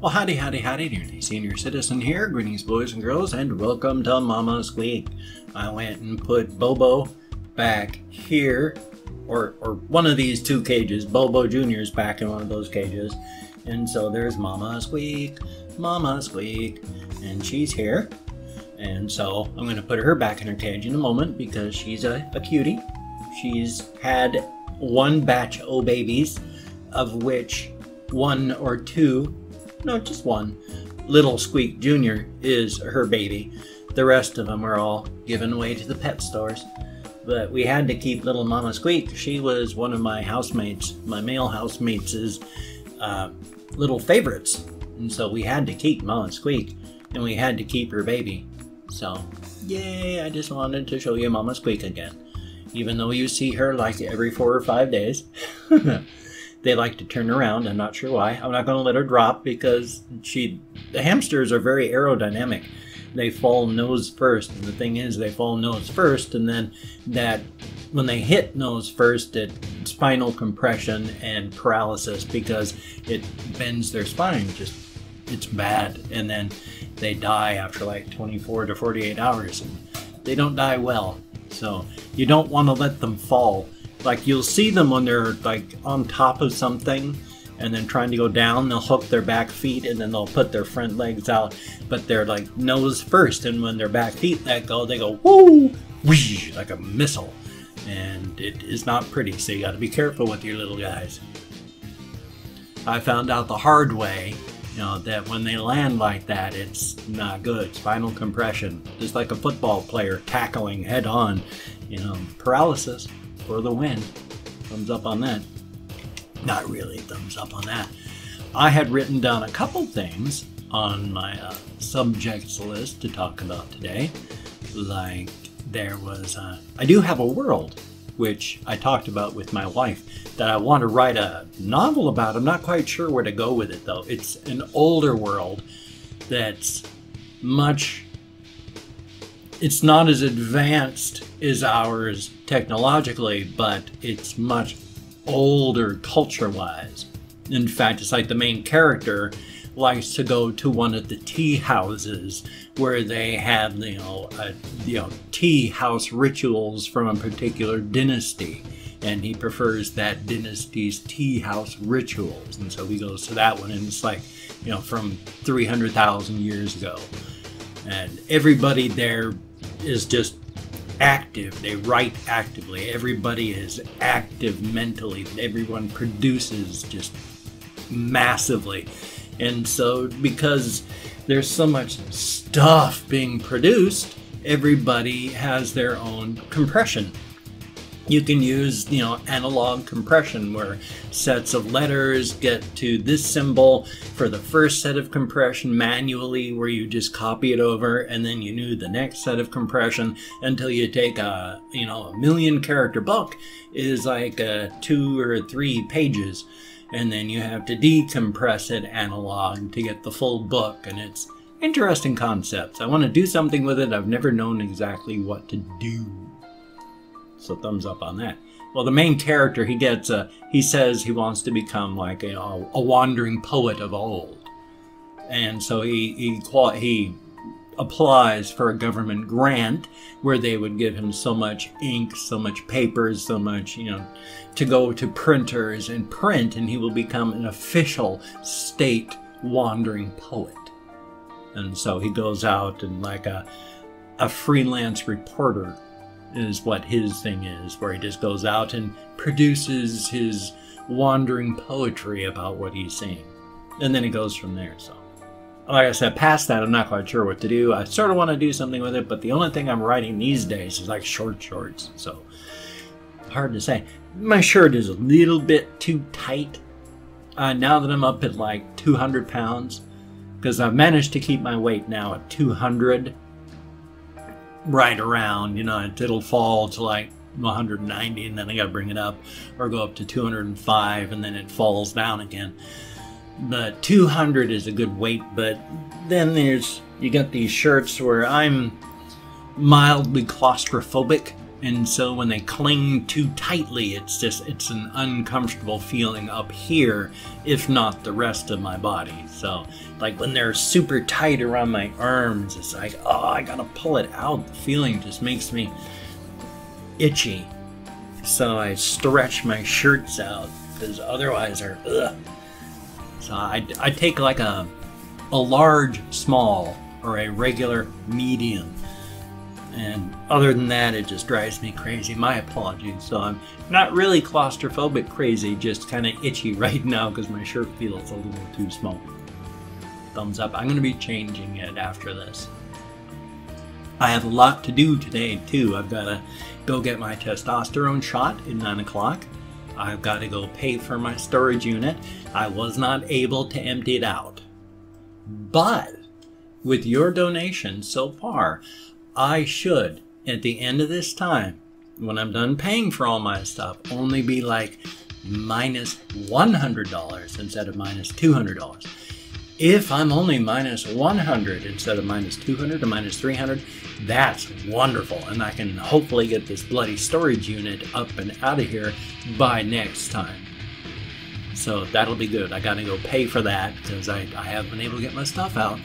Well, howdy, Nearly Senior Citizen here. Greetings, boys and girls, and welcome to Mama Squeak. I went and put Bobo back here, or one of these two cages. Bobo Jr.'s back in one of those cages. And so there's Mama Squeak, and she's here. And so I'm going to put her back in her cage in a moment because she's a cutie. She's had one batch of babies, of which one or two, no, just one, Little Squeak Jr. is her baby. The rest of them are all given away to the pet stores. But we had to keep little Mama Squeak. She was one of my housemates, my male housemates' little favorites. And so we had to keep Mama Squeak, and we had to keep her baby. So, yay, I just wanted to show you Mama Squeak again. Even though you see her like every 4 or 5 days. They like to turn around. I'm not sure why. I'm not going to let her drop because the hamsters are very aerodynamic. They fall nose first. And the thing is, they fall nose first, and then when they hit nose first, it's spinal compression and paralysis because it bends their spine. It's bad. And then they die after like 24 to 48 hours. And they don't die well. So you don't want to let them fall. Like, you'll see them when they're like on top of something and then trying to go down. They'll hook their back feet and then they'll put their front legs out, but they're like nose first, and when their back feet let go, they go woo, whoosh, like a missile, and it is not pretty. So you got to be careful with your little guys. I found out the hard way, that when they land like that, it's not good. Spinal compression, just like a football player tackling head on, paralysis. For the win. Thumbs up on that. Not really thumbs up on that. I had written down a couple things on my subjects list to talk about today. Like, there was I do have a world, which I talked about with my wife, that I want to write a novel about. I'm not quite sure where to go with it, though. It's an older world that's it's not as advanced as ours technologically, but it's much older culture-wise. In fact, it's like the main character likes to go to one of the tea houses where they have, tea house rituals from a particular dynasty, and he prefers that dynasty's tea house rituals, and so he goes to that one, and it's like, from 300,000 years ago, and everybody there is just active. They write actively. Everybody is active mentally. Everyone produces just massively. And so because there's so much stuff being produced, everybody has their own compression. You can use, analog compression where sets of letters get to this symbol for the first set of compression manually, where you just copy it over, and then you do the next set of compression until you take a 1,000,000 character book is like 2 or 3 pages, and then you have to decompress it analog to get the full book, and it's interesting concepts. I want to do something with it. I've never known exactly what to do. So thumbs up on that. Well, the main character, he says he wants to become like a wandering poet of old. And so he applies for a government grant where they would give him so much ink, so much papers, so much, to go to printers and print, and he will become an official state wandering poet. And so he goes out and like a freelance reporter is what his thing is, where he just goes out and produces his wandering poetry about what he's seeing. And then it goes from there. So, like I said, past that, I'm not quite sure what to do. I sort of want to do something with it, but the only thing I'm writing these days is like shorts. So, hard to say. My shirt is a little bit too tight now that I'm up at like 200 pounds, because I've managed to keep my weight now at 200. Right around, it'll fall to like 190, and then I gotta bring it up, or go up to 205, and then it falls down again. But 200 is a good weight. But then you got these shirts where I'm mildly claustrophobic, And so when they cling too tightly, it's an uncomfortable feeling up here, if not the rest of my body. So like when they're super tight around my arms, it's like, oh, I gotta pull it out. The feeling just makes me itchy. So I stretch my shirts out because otherwise they're ugh. So I take like a large, small, or a regular, medium. And other than that, it just drives me crazy. My apologies. So I'm not really claustrophobic crazy, just kind of itchy right now because my shirt feels a little too small. Thumbs up. I'm going to be changing it after this. I have a lot to do today too. I've got to go get my testosterone shot at 9 o'clock. I've got to go pay for my storage unit. I was not able to empty it out. But with your donation so far, I should, at the end of this time, when I'm done paying for all my stuff, only be like minus $100 instead of minus $200. If I'm only minus 100 instead of minus 200 or minus 300, that's wonderful. And I can hopefully get this bloody storage unit up and out of here by next time. So that'll be good. I gotta go pay for that because I haven't been able to get my stuff out.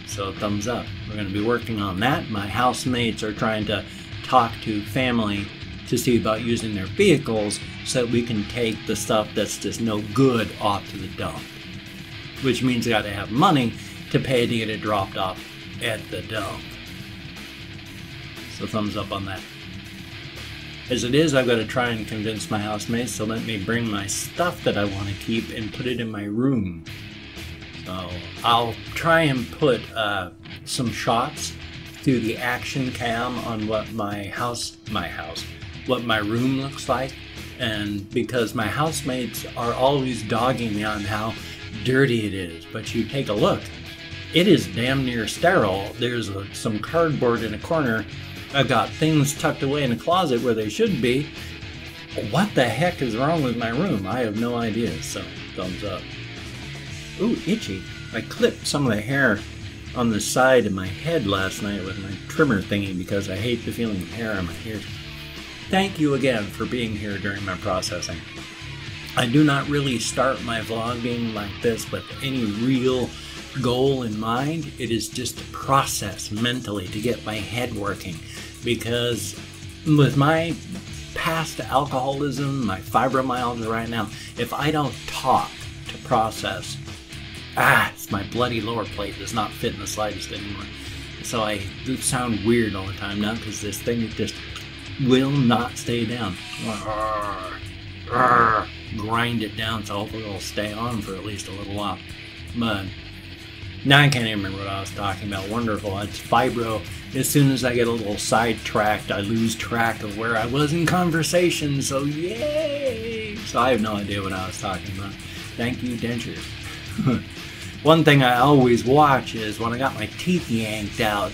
So thumbs up. We're going to be working on that. My housemates are trying to talk to family to see about using their vehicles so that we can take the stuff that's just no good off to the dump. Which means I got to have money to pay to get it dropped off at the dump. So thumbs up on that. As it is, I've got to try and convince my housemates to let me bring my stuff that I want to keep and put it in my room. So I'll try and put some shots through the action cam on what what my room looks like. And because my housemates are always dogging me on how dirty it is, but you take a look, it is damn near sterile. There's some cardboard in a corner. I've got things tucked away in a closet where they should be. What the heck is wrong with my room? I have no idea. So thumbs up. Ooh, itchy. I clipped some of the hair on the side of my head last night with my trimmer thingy because I hate the feeling of hair on my ears. Thank you again for being here during my processing. I do not really start my vlogging like this with any real goal in mind. It is just a process mentally to get my head working, because with my past alcoholism, my fibromyalgia right now, if I don't talk to process, it's my bloody lower plate does not fit in the slightest anymore. So I sound weird all the time now because this thing just will not stay down. Grind it down so hopefully it'll stay on for at least a little while. But now I can't even remember what I was talking about. Wonderful. It's fibro. As soon as I get a little sidetracked, I lose track of where I was in conversation. So yay! So I have no idea what I was talking about. Thank you, dentures. One thing I always watch is when I got my teeth yanked out,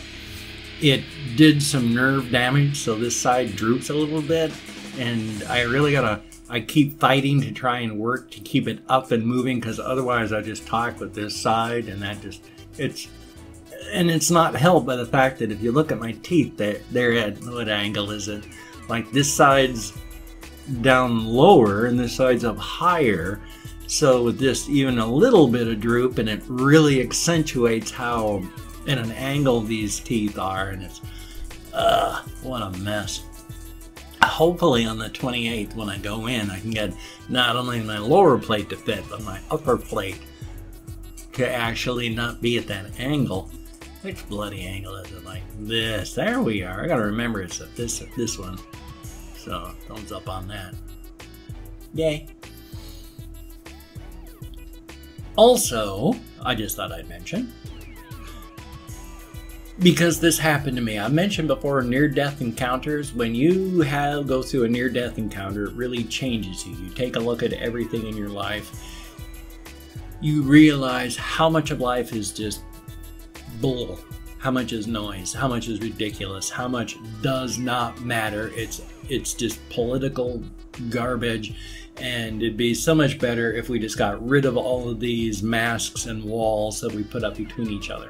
it did some nerve damage, so this side droops a little bit, and I keep fighting to try and work to keep it up and moving, because otherwise I just talk with this side, and it's not helped by the fact that if you look at my teeth, they're at, what angle is it? Like this side's down lower and this side's up higher. So with this even a little bit of droop, and it really accentuates how in an angle these teeth are, and it's what a mess. Hopefully on the 28th when I go in, I can get not only my lower plate to fit, but my upper plate to actually not be at that angle. Which bloody angle is it? Like this. There we are. I gotta remember it's at this one. So thumbs up on that. Yay. Also, I just thought I'd mention, because this happened to me. I mentioned before near-death encounters. When you go through a near-death encounter, it really changes you. You take a look at everything in your life. You realize how much of life is just bull, how much is noise, how much is ridiculous, how much does not matter. It's just political garbage. And it'd be so much better if we just got rid of all of these masks and walls that we put up between each other.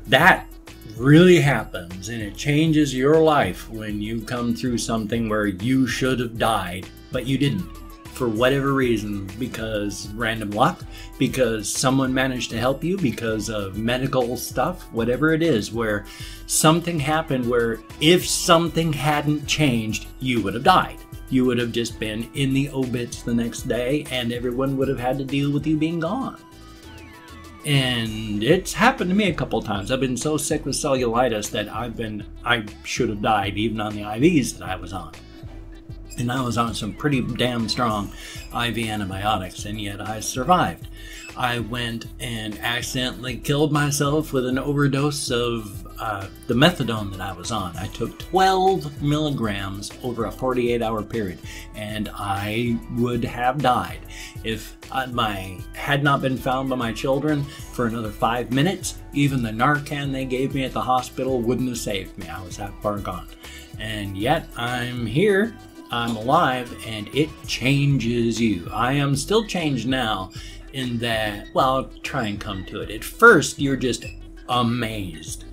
That really happens, and it changes your life when you come through something where you should have died, but you didn't. For whatever reason, because random luck, because someone managed to help you, because of medical stuff, whatever it is, where something happened where if something hadn't changed, you would have died. You would have just been in the obits the next day, and everyone would have had to deal with you being gone. And it's happened to me a couple times. I've been so sick with cellulitis that I should have died even on the IVs that I was on. And I was on some pretty damn strong IV antibiotics, and yet I survived. I went and accidentally killed myself with an overdose of the methadone that I was on. I took 12 milligrams over a 48-hour period, and I would have died if I had not been found by my children for another 5 minutes. Even the Narcan they gave me at the hospital wouldn't have saved me. I was that far gone. And yet I'm here. I'm alive, and it changes you. I am still changed now in that, well, I'll try and come to it. At first, you're just amazed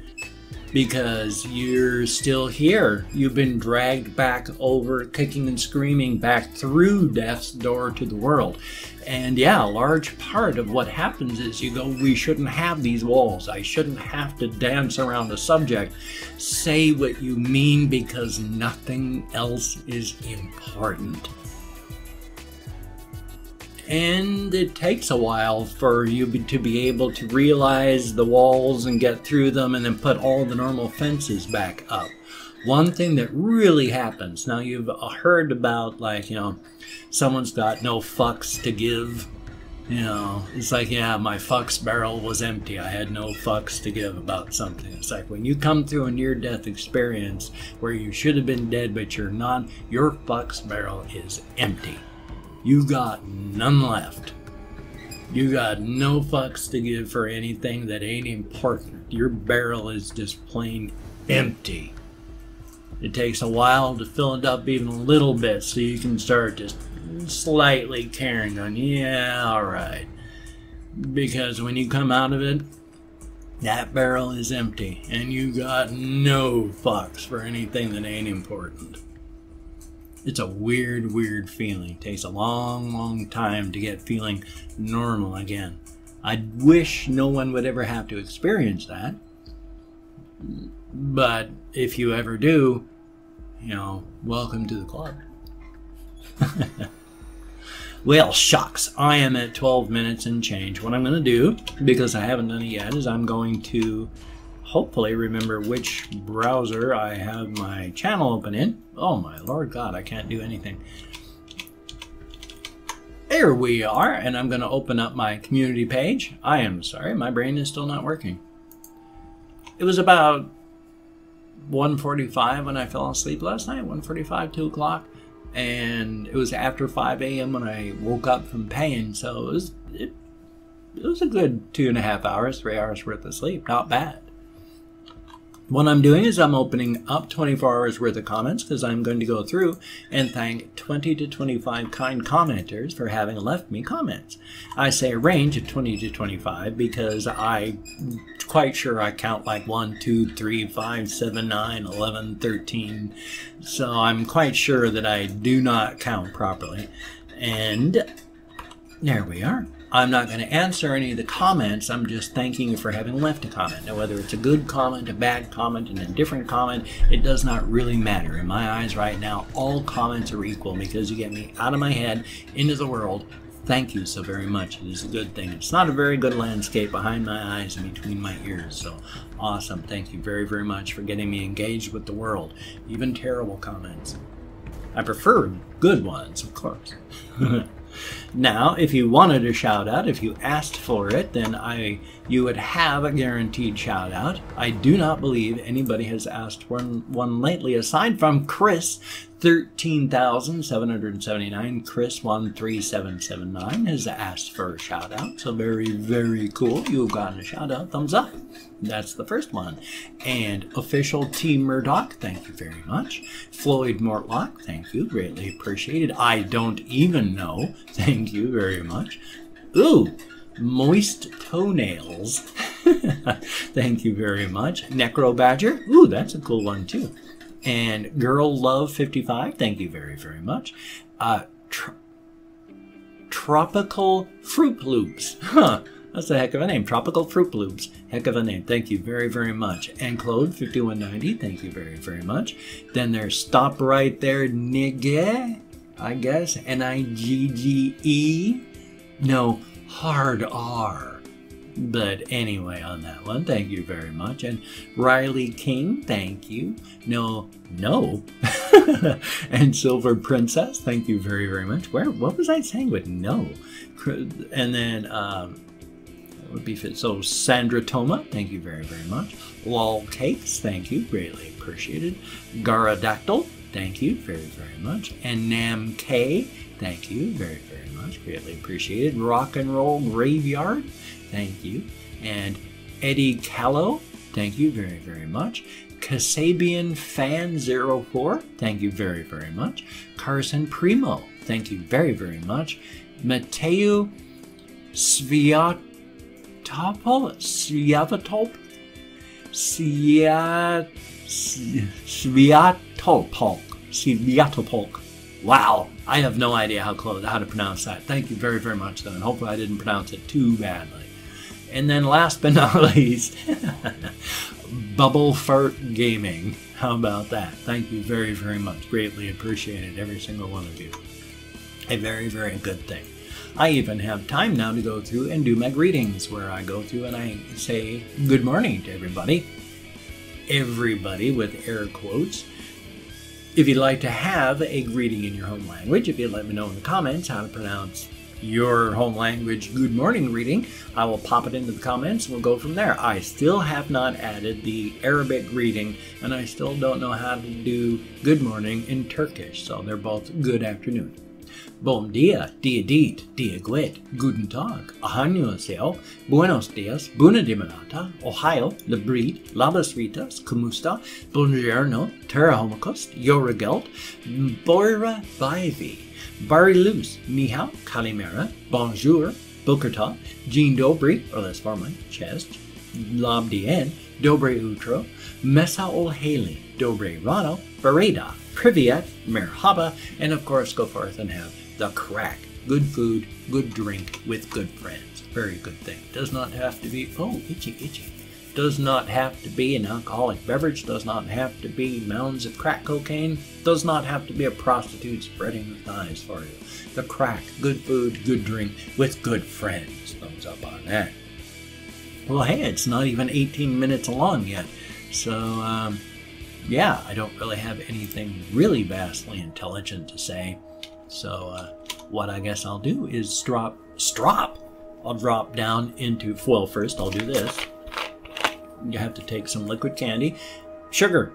because you're still here. You've been dragged back over, kicking and screaming back through death's door to the world. And yeah, a large part of what happens is you go, we shouldn't have these walls. I shouldn't have to dance around a subject. Say what you mean because nothing else is important. And it takes a while for you to be able to realize the walls and get through them and then put all the normal fences back up. One thing that really happens, now you've heard about, like, you know, someone's got no fucks to give. You know, it's like, yeah, my fucks barrel was empty. I had no fucks to give about something. It's like when you come through a near-death experience where you should have been dead but you're not, your fucks barrel is empty. You got none left. You got no fucks to give for anything that ain't important. Your barrel is just plain empty. It takes a while to fill it up even a little bit so you can start just slightly caring on, yeah, alright. Because when you come out of it, that barrel is empty and you got no fucks for anything that ain't important. It's a weird, weird feeling. It takes a long, long time to get feeling normal again. I wish no one would ever have to experience that. But if you ever do, you know, welcome to the club. Well, shucks, I am at 12 minutes and change. What I'm going to do, because I haven't done it yet, is I'm going to hopefully remember which browser I have my channel open in. Oh my Lord God, I can't do anything. There we are, and I'm going to open up my community page. I am sorry, my brain is still not working. It was about 1:45 when I fell asleep last night, 1:45, 2 o'clock, and it was after 5 a.m. when I woke up from pain, so it was a good 2.5 hours, 3 hours worth of sleep, not bad. What I'm doing is I'm opening up 24 hours worth of comments because I'm going to go through and thank 20 to 25 kind commenters for having left me comments. I say a range of 20 to 25 because I'm quite sure I count like 1, 2, 3, 5, 7, 9, 11, 13. So I'm quite sure that I do not count properly. And there we are. I'm not going to answer any of the comments. I'm just thanking you for having left a comment. Now, whether it's a good comment, a bad comment, an indifferent comment, it does not really matter. In my eyes right now, all comments are equal because you get me out of my head, into the world. Thank you so very much. It is a good thing. It's not a very good landscape behind my eyes and between my ears. So awesome. Thank you very, very much for getting me engaged with the world. Even terrible comments. I prefer good ones, of course. Now, if you wanted a shout out, if you asked for it, then you would have a guaranteed shout out. I do not believe anybody has asked for one lately aside from Chris 13,779. Chris 13779 has asked for a shout out. So very, very cool. You've gotten a shout out. Thumbs up. That's the first one. And official T Murdoch, thank you very much. Floyd Mortlock, thank you, greatly appreciated. I don't even know, thank you very much. Ooh, Moist Toenails Thank you very much. Necro Badger. Ooh, that's a cool one too. And Girl Love 55. Thank you very, very much. Tropical Fruit Loops. Huh. That's a heck of a name. Tropical Fruit Loops. Heck of a name. Thank you very, very much. And Claude 5190. Thank you very, very much. Then there's Stop Right There Nigge, I guess. Nigge. No, hard R. But anyway, on that one, thank you very much. And Riley King, thank you. No. And Silver Princess, thank you very, very much. What was I saying with no? And then, that would be fit. So Sandra Toma, thank you very, very much. Lol Cakes, thank you, greatly appreciated. Garadactyl, thank you very, very much. And Nam K, thank you very, very much, greatly appreciated. Rock and Roll Graveyard, thank you. And Eddie Callow, thank you very, very much. Kasabian Fan 04, thank you very, very much. Carson Primo, thank you very, very much. Mateo Sviatopol, Sviatopolk. Wow, I have no idea how to pronounce that. Thank you very, very much, though, and hopefully I didn't pronounce it too badly. And then last but not least, Bubble Fart Gaming. How about that? Thank you very, very much. Greatly appreciated, every single one of you. A very, very good thing. I even have time now to go through and do my greetings, where I go through and I say good morning to everybody. Everybody with air quotes. If you'd like to have a greeting in your home language, if you'd let me know in the comments how to pronounce your home language good morning greeting, I will pop it into the comments and we'll go from there. I still have not added the Arabic greeting, and I still don't know how to do good morning in Turkish, so they're both good afternoon. Bom dia, dia dit, dia guet, guten tag, annyeonghaseyo, buenos dias, bună dimineața, ohio, labrit, labas ritas, kumusta, buongiorno, terra homokost, yoragelt, boira vivi, barilus, nihao, kalimera, bonjour, bukerta, jean dobry, or less formally, chest, labdien, dobre utro, mesa olheli, dobre rano, bereda, privyet, merhaba, and of course go forth and have the crack. Good food, good drink with good friends. Very good thing. Does not have to be, oh, itchy. Does not have to be an alcoholic beverage. Does not have to be mounds of crack cocaine. Does not have to be a prostitute spreading the thighs for you. The crack, good food, good drink with good friends. Thumbs up on that. Well, hey, it's not even 18 minutes long yet. So, yeah, I don't really have anything really vastly intelligent to say. So what I guess I'll do is I'll drop down into, well, first I'll do this. You have to take some liquid candy. Sugar,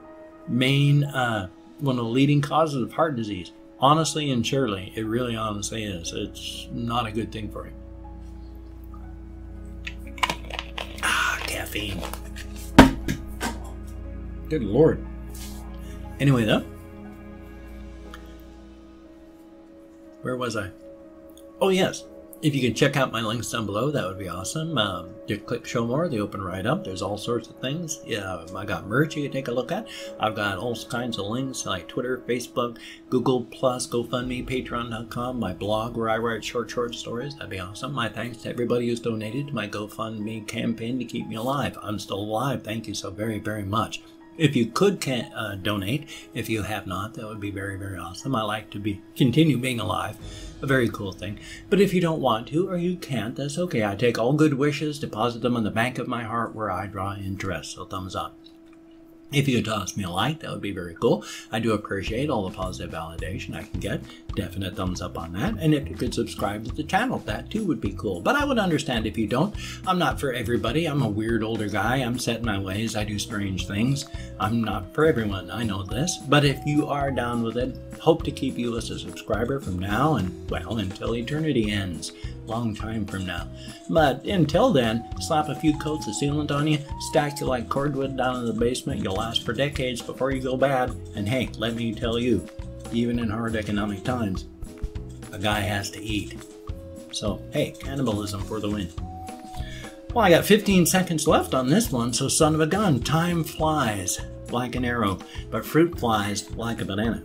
one of the leading causes of heart disease. Honestly and surely, it really honestly is. It's not a good thing for you. Caffeine. Good Lord. Anyway, though. Where was I? Oh, yes. If you can check out my links down below, that would be awesome. Just click show more. They open right up. There's all sorts of things. Yeah, I got merch you can take a look at. I've got all kinds of links like Twitter, Facebook, Google+, GoFundMe, Patreon.com, my blog where I write short stories. That'd be awesome. My thanks to everybody who's donated to my GoFundMe campaign to keep me alive. I'm still alive. Thank you so very, very much. If you could donate, if you have not, that would be very, very awesome. I like to continue being alive. A very cool thing. But if you don't want to, or you can't, that's okay. I take all good wishes, deposit them in the bank of my heart where I draw interest. So thumbs up. If you could toss me a like, that would be very cool. I do appreciate all the positive validation I can get. Definite thumbs up on that. And if you could subscribe to the channel, that too would be cool. But I would understand if you don't. I'm not for everybody. I'm a weird older guy. I'm set in my ways. I do strange things. I'm not for everyone. I know this. But if you are down with it, hope to keep you as a subscriber from now and, well, until eternity ends. Long time from now. But until then, slap a few coats of sealant on you, stack you like cordwood down in the basement. You'll last for decades before you go bad. And hey, let me tell you, even in hard economic times, a guy has to eat. So hey, cannibalism for the win. Well, I got 15 seconds left on this one, so son of a gun, time flies like an arrow, but fruit flies like a banana.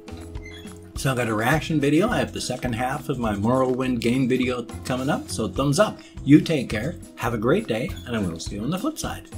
So I got a reaction video. I have the second half of my Morrowind game video coming up, so thumbs up. You take care, have a great day, and I will see you on the flip side.